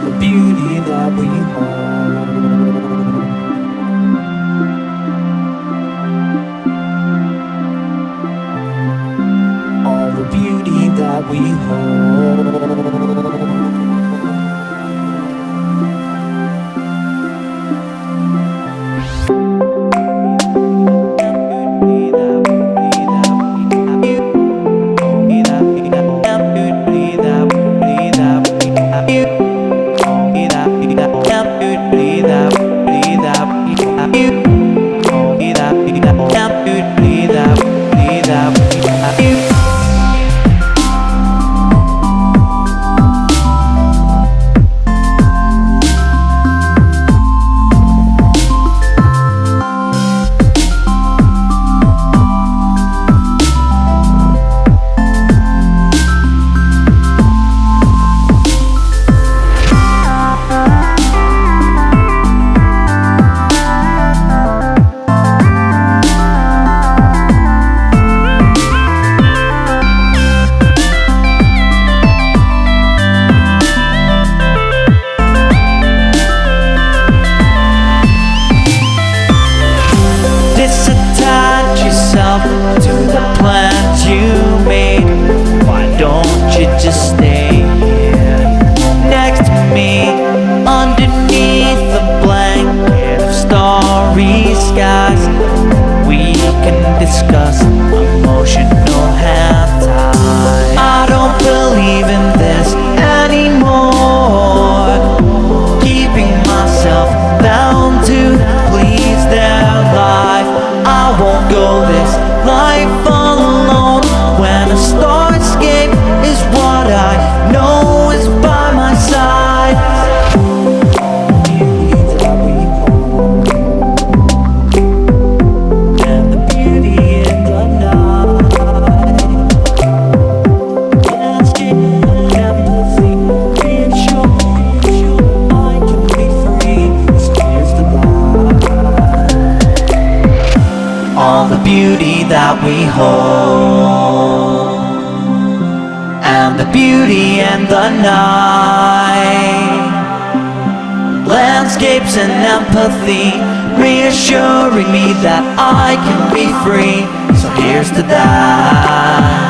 the beauty that we hold. All the beauty that we hold. That we hold, and the beauty and the night, landscapes and empathy, reassuring me that I can be free. So here's to that.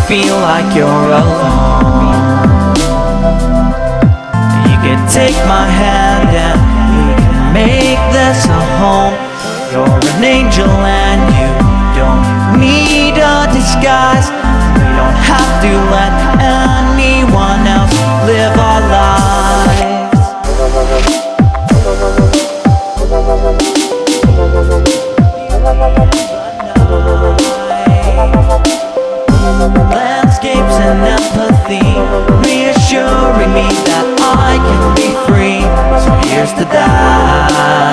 Feel like you're alone, you can take my hand and we can make this a home. You're an angel and you don't need a disguise. We don't have to let anyone else live our lives. Landscapes and empathy, reassuring me that I can be free. So here's to that.